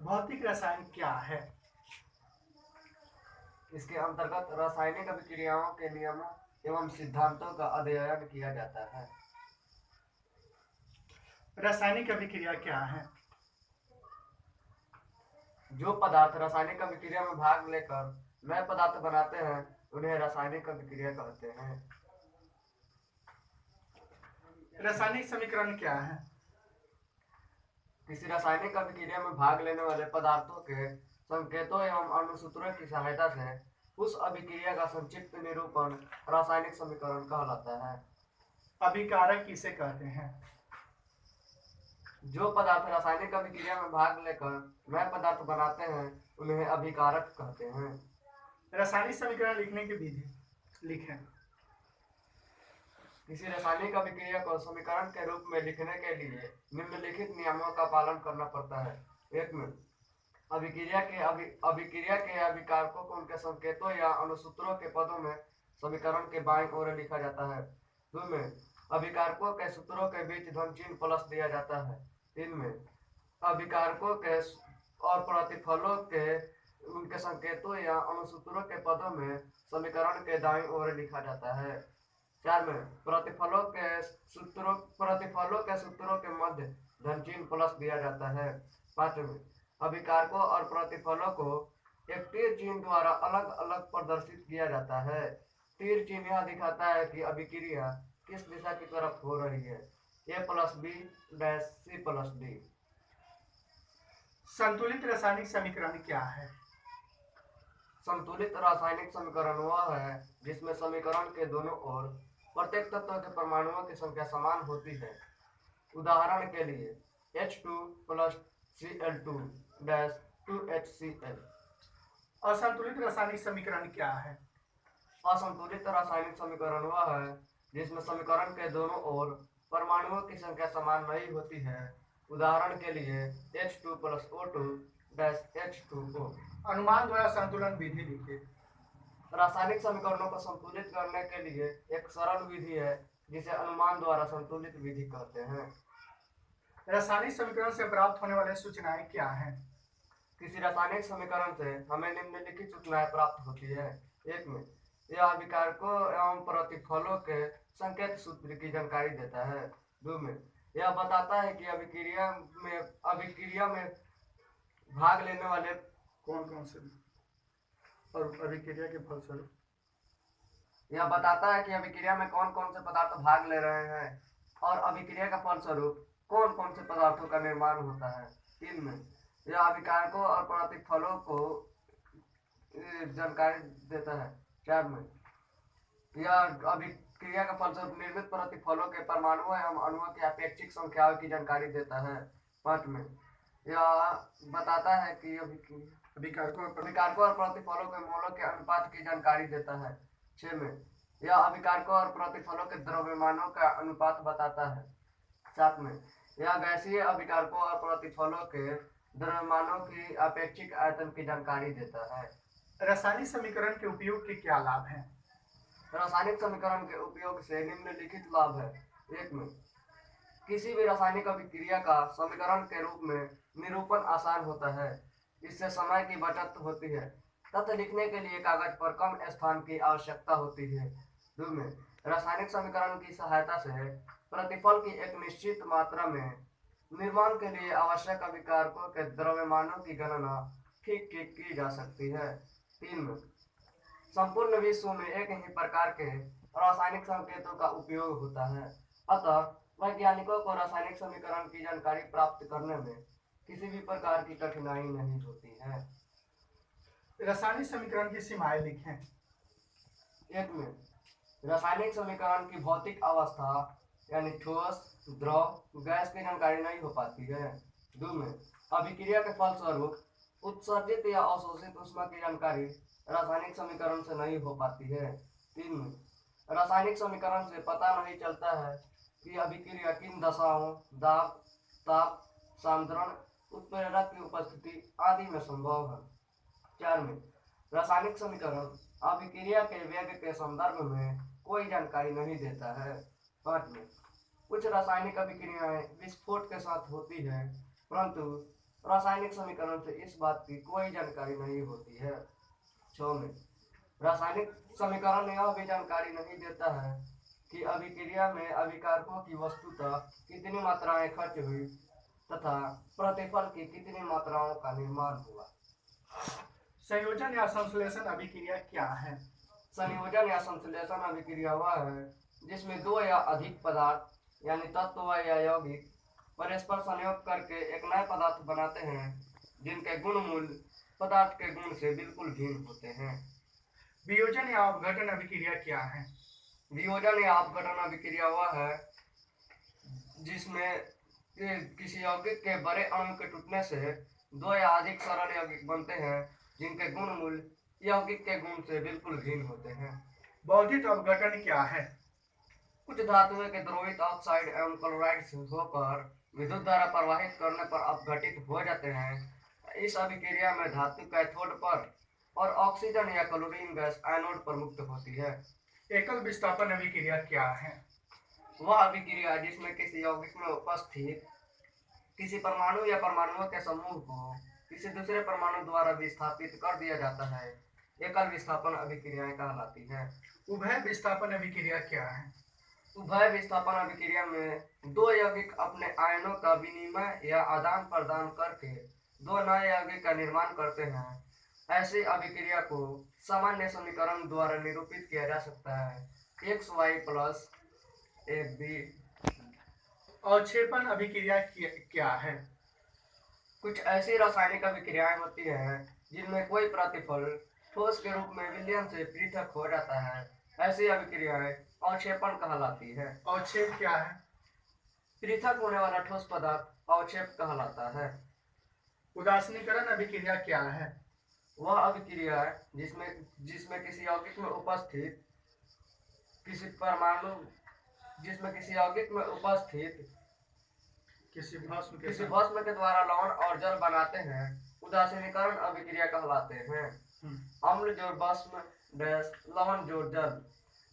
भौतिक रसायन क्या है? इसके अंतर्गत रासायनिक अभिक्रियाओं के नियमों एवं सिद्धांतों का अध्ययन किया जाता है। रासायनिक अभिक्रिया क्या है? जो पदार्थ रासायनिक अभिक्रिया में भाग लेकर नए पदार्थ बनाते हैं उन्हें रासायनिक अभिक्रिया कहते हैं। रासायनिक समीकरण क्या है? किसी रासायनिक अभिक्रिया में भाग लेने वाले पदार्थों के संकेतों एवं अणुसूत्रों की सहायता से उस अभिक्रिया का संक्षिप्त निरूपण रासायनिक समीकरण कहलाता है। अभिकारक किसे कहते हैं? जो पदार्थ रासायनिक अभिक्रिया में भाग लेकर नए पदार्थ बनाते हैं उन्हें अभिकारक कहते हैं। रासायनिक समीकरण लिखने की विधि लिखें। किसी रासायनिक अभिक्रिया को समीकरण के रूप में लिखने के लिए निम्नलिखित नियमों का पालन करना पड़ता है। एक में अभिक्रिया के अभिकारकों को उनके संकेतों या अणुसूत्रों के पदों में समीकरण के बाईं ओर लिखा जाता है। दो में अभिकारकों के सूत्रों के बीच धन चिन्ह प्लस दिया जाता है। तीन में अभिकारकों के और प्रतिफलों के उनके संकेतों या अणुसूत्रों के पदों में समीकरण के दाईं ओर लिखा जाता है। चार में प्रतिफलों के सूत्रों के मध्य धन चिन्ह प्लस दिया जाता है। पांच में अभिकारकों और प्रतिफलों को एक तीर चिन्ह द्वारा अलग अलग प्रदर्शित किया जाता है। तीर चिन्ह यह दिखाता है कि अभिक्रिया किस दिशा की तरफ हो रही है, A+B-C+D। संतुलित रासायनिक समीकरण क्या है? संतुलित रासायनिक समीकरण वह है जिसमें समीकरण के दोनों ओर प्रत्येक तत्व के परमाणुओं की संख्या समान होती है। उदाहरण के लिए H2 + Cl2 2HCl। असंतुलित रासायनिक समीकरण क्या है? असंतुलित रासायनिक समीकरण वह है जिसमें समीकरण के दोनों ओर परमाणुओं की संख्या समान नहीं होती है। उदाहरण के लिए H2 + O2 H2O। अनुमान द्वारा संतुलन विधि लिखिए। रासायनिक समीकरणों को संतुलित करने के लिए एक सरल विधि है जिसे अनुमान द्वारा संतुलित विधि कहते हैं। रासायनिक समीकरण से प्राप्त होने वाले सूचनाएं क्या हैं? किसी रासायनिक समीकरण से हमें निम्नलिखित सूचनाएं प्राप्त होती है। एक में यह अभिकारकों एवं प्रतिफलों के संकेत सूत्र की जानकारी देता है। दो में यह बताता है कि अभिक्रिया में भाग लेने वाले कौन कौन से और अभिक्रिया के फलस्वरूप यह बताता है कि अभिक्रिया में कौन कौन से पदार्थ भाग ले रहे हैं और अभिक्रिया का फलस्वरूप कौन कौन से पदार्थों का निर्माण होता है। तीन में यह अभिकारकों और प्रतिफलों को जानकारी देता है। चार में यह अभिक्रिया का फलस्वरूप निर्मित प्रतिफलों के परमाणुओं एवं अणुओं की अपेक्षिक संख्याओं की जानकारी देता है। पांच में यह बताता है कि अभिकारकों और प्रतिफलों के मोलों के अनुपात की जानकारी देता है। छह में यह अभिकारकों और प्रतिफलों के द्रव्यमानों का अनुपात बताता है। सात में यह गैसीय अभिकारकों और प्रतिफलों के द्रव्यमानों की अपेक्षिक आयतन की जानकारी देता है। रासायनिक समीकरण के उपयोग के क्या लाभ हैं? रासायनिक समीकरण के उपयोग से निम्नलिखित लाभ है। एक में किसी भी रासायनिक अभिक्रिया का समीकरण के रूप में निरूपण आसान होता है। इससे समय की बचत होती है। तथ्य लिखने के लिए कागज पर कम स्थान की आवश्यकता होती है। दो में रासायनिक समीकरण की सहायता से प्रतिफल की एक निश्चित मात्रा में निर्माण के लिए आवश्यक अभिकारकों के द्रव्यमानों की गणना ठीक ठीक की जा सकती है। तीन में संपूर्ण विश्व में एक ही प्रकार के रासायनिक संकेतों का उपयोग होता है। अतः वैज्ञानिकों को रासायनिक समीकरण की जानकारी प्राप्त करने में किसी भी प्रकार की कठिनाई नहीं होती है। रासायनिक समीकरण की सीमाएं लिखें। एक में रासायनिक समीकरण की भौतिक अवस्था यानी ठोस, द्रव, गैस की जानकारी नहीं हो पाती है। दो में अभिक्रिया के फलस्वरूप उत्सर्जित या अवशोषित ऊष्मा की जानकारी रासायनिक समीकरण से नहीं हो पाती है। तीन में रासायनिक समीकरण से पता नहीं चलता है कि अभिक्रिया किन दशाओं, दाब, ताप, सांद्रण, उत्प्रेरक की उपस्थिति आदि में संभव है। चार में रासायनिक समीकरण अभिक्रिया के वेग के संदर्भ में कोई जानकारी नहीं देता है। पांच में कुछ रासायनिक अभिक्रियाएं विस्फोट के साथ होती है, परंतु रासायनिक समीकरण से इस बात की कोई जानकारी नहीं होती है। 6 में रासायनिक समीकरण यह भी जानकारी नहीं देता है कि अभिक्रिया में अभिकारकों की वस्तुतः कितनी मात्राएं खर्च हुई तथा प्रतिफल की कितनी मात्राओं का निर्माण हुआ। संयोजन या संश्लेषण अभिक्रिया क्या है? संयोजन या संश्लेषण अभिक्रिया वह है जिसमें दो या अधिक पदार्थ यानी तत्व या यौगिक परस्पर संयोग करके एक नए पदार्थ बनाते हैं जिनके गुण मूल पदार्थ के गुण से बिल्कुल भिन्न होते हैं। वियोजन या अपघटन अभिक्रिया क्या है? वियोजन या अपघटन अभिक्रिया वह है जिसमें किसी यौगिक के बड़े अणु के टूटने से दो या अधिक सरल यौगिक बनते हैं जिनके गुण मूल यौगिक के गुण से बिल्कुल भिन्न होते हैं। बौद्धिक अपघटन क्या है? कुछ धातुओं के द्रवित ऑक्साइड एवं क्लोराइड होकर विद्युत धारा प्रवाहित करने पर अपघटित हो जाते हैं। इस अभिक्रिया में धातु कैथोड पर और ऑक्सीजन या क्लोरीन गैस एनोड पर मुक्त होती है। एकल विस्थापन अभिक्रिया क्या है? वह अभिक्रिया जिसमें किसी यौगिक में उपस्थित किसी परमाणु या परमाणुओं के समूह को किसी दूसरे परमाणु द्वारा विस्थापित कर दिया जाता है एकल विस्थापन अभिक्रियाएं कहलाती है। उभय विस्थापन अभिक्रिया क्या है? उभय विस्थापन अभिक्रिया में दो यौगिक अपने आयनों का विनिमय या आदान प्रदान करके दो नए यौगिक का निर्माण करते हैं। ऐसी अभिक्रिया को सामान्य समीकरण द्वारा निरूपित किया जा सकता है XY प्लस AB। अवक्षेपण अभिक्रिया क्या है? कुछ ऐसी रासायनिक अभिक्रियाएं होती हैं जिनमें कोई प्रतिफल ठोस के रूप में विलयन से पृथक हो जाता है। ऐसी अभिक्रियाएं अवक्षेपण कहलाती है। अवक्षेप क्या है? पृथक होने वाला ठोस पदार्थ अवक्षेप कहलाता है। उदासीनीकरण अभिक्रिया क्या है? वह अभिक्रिया जिसमें किसी यौगिक में उपस्थित किसी परमाणु किसी यौगिक में उपस्थित किसी भस्म के द्वारा लवण और जल बनाते हैं उदासीनीकरण अभिक्रिया कहलाते हैं। अम्ल जोड़ भस्म डैश लवण जोड़ जल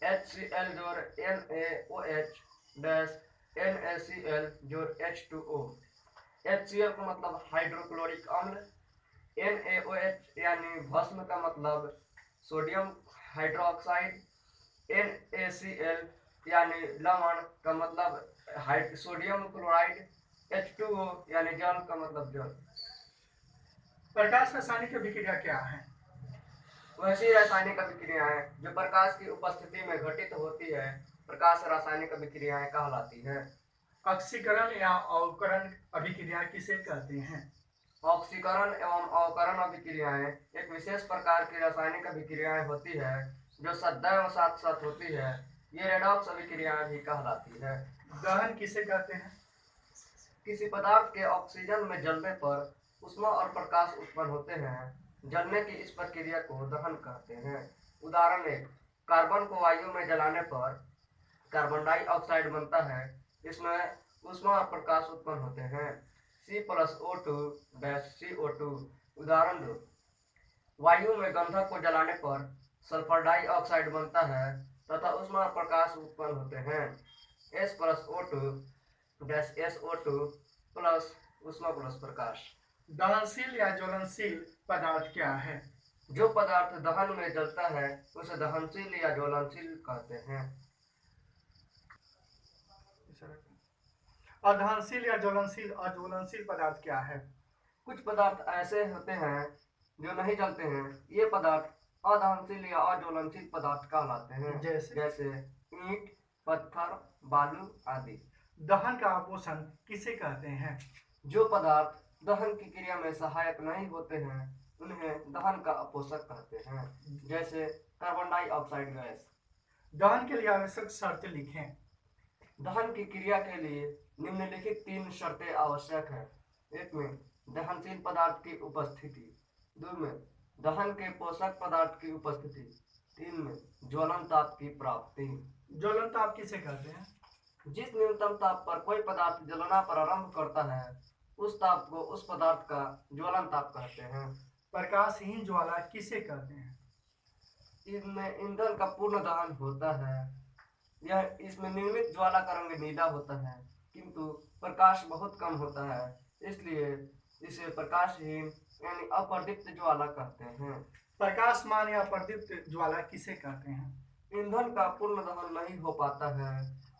HCl जोड़ NaOH डैश NaCl जोड़ H2O। HCl का मतलब हाइड्रोक्लोरिक अम्ल, NaOH यानी भस्म का मतलब सोडियम हाइड्रोक्साइड, NaCl यानी लवण का मतलब सोडियम क्लोराइड, H2O यानी जल का मतलब जल। प्रकाश रासायनिक अभिक्रिया क्या है? वैसी रासायनिक अभिक्रियाएं जो प्रकाश की उपस्थिति में घटित होती है प्रकाश रासायनिक अभिक्रियाएं कहलाती हैं। ऑक्सीकरण या अवकरण अभिक्रिया किसे कहते हैं? ऑक्सीकरण एवं अवकरण अभिक्रियाएं एक विशेष प्रकार की रासायनिक अभिक्रियाएं होती है जो सदैव साथ साथ होती है। ये रेडॉक्स अभिक्रियाएं भी कहलाती है। दहन किसे कहते हैं? किसी पदार्थ के ऑक्सीजन में जलने पर ऊष्मा और प्रकाश उत्पन्न होते हैं। जलने की इस प्रक्रिया को दहन कहते हैं। उदाहरण 1, कार्बन को वायु में जलाने पर कार्बन डाइऑक्साइड बनता है। इसमें ऊष्मा और प्रकाश उत्पन्न होते हैं। C+O2 CO2। उदाहरण 2, वायु में गंधक को जलाने पर सल्फर डाइऑक्साइड बनता है तथा ऊष्मा और प्रकाश उत्पन्न होते हैं। S+O2 SO2 प्लस ऊष्मा प्लस प्रकाश। दहनशील या ज्वलनशील पदार्थ क्या है? जो पदार्थ दहन में जलता है उसे दहनशील या ज्वलनशील कहते हैं। अदहनशील या अज्वलनशील पदार्थ क्या है? कुछ पदार्थ ऐसे होते हैं जो नहीं जलते हैं। ये पदार्थ अदहनशील या अज्वलनशील पदार्थ कहलाते हैं। जैसे ईंट, पत्थर, बालू आदि। दहन का अपोषण किसे कहते हैं? जो पदार्थ दहन की क्रिया में सहायक नहीं होते हैं उन्हें दहन का अपोषक कहते हैं। जैसे कार्बन डाइऑक्साइड गैस। दहन के लिए आवश्यक शर्तें लिखें। दहन की क्रिया के लिए निम्नलिखित 3 शर्तें आवश्यक है। 1 में दहनशील पदार्थ की उपस्थिति, 2 में दहन के पोषक पदार्थ की उपस्थिति, 3 में ज्वलन ताप की प्राप्ति। ज्वलन ताप किसे कहते हैं? जिस न्यूनतम ताप पर कोई पदार्थ जलना प्रारंभ करता है उस ताप को उस पदार्थ का ज्वलन ताप कहते हैं। प्रकाशहीन ज्वाला किसे कहते हैं? इसमें ईंधन का पूर्ण दहन होता है। इसमें निर्मित ज्वाला का रंग नीला होता है किंतु प्रकाश बहुत कम होता है, इसलिए इसे प्रकाशहीन यानी अप्रदीप्त ज्वाला कहते हैं। प्रकाशमान या प्रदीप्त ज्वाला किसे कहते हैं? ईंधन का पूर्ण दहन नहीं हो पाता है।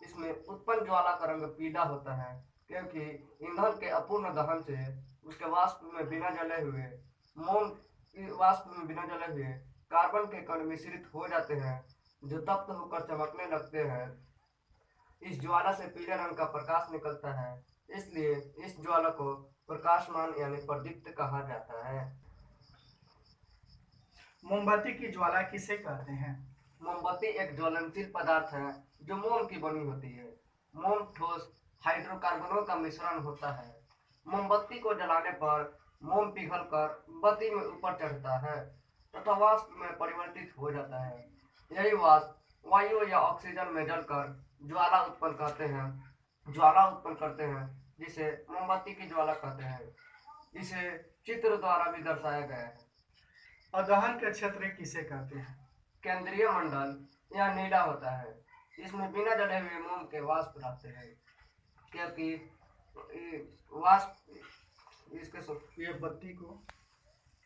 इसमें उत्पन्न ज्वाला का रंग पीला होता है, क्योंकि ईंधन के अपूर्ण दहन से उसके वाष्प में बिना जले हुए कार्बन के कण मिश्रित हो जाते हैं, जो तप्त होकर चमकने लगते हैं। इस ज्वाला से पीले रंग का प्रकाश निकलता है, इसलिए इस ज्वाला को प्रकाशमान यानी प्रदीप्त कहा जाता है। मोमबत्ती की ज्वाला किसे कहते हैं? मोमबत्ती एक ज्वलनशील पदार्थ है जो मोम की बनी होती है। मोम ठोस हाइड्रोकार्बनों का मिश्रण होता है। मोमबत्ती को जलाने पर मोम पिघलकर बत्ती में ऊपर चढ़ता है तथा वाष्प में परिवर्तित हो जाता है। यही वाष्प वायु या ऑक्सीजन में जलकर ज्वाला उत्पन्न करते हैं, जिसे मोमबत्ती की ज्वाला कहते हैं। इसे चित्र द्वारा भी दर्शाया गया है। अदहन के क्षेत्र किसे कहते हैं? केंद्रीय मंडल यह नीला होता है। इसमें बिना जले हुए मोम के वाष्प रहते हैं, क्योंकि वाष्प ये बत्ती को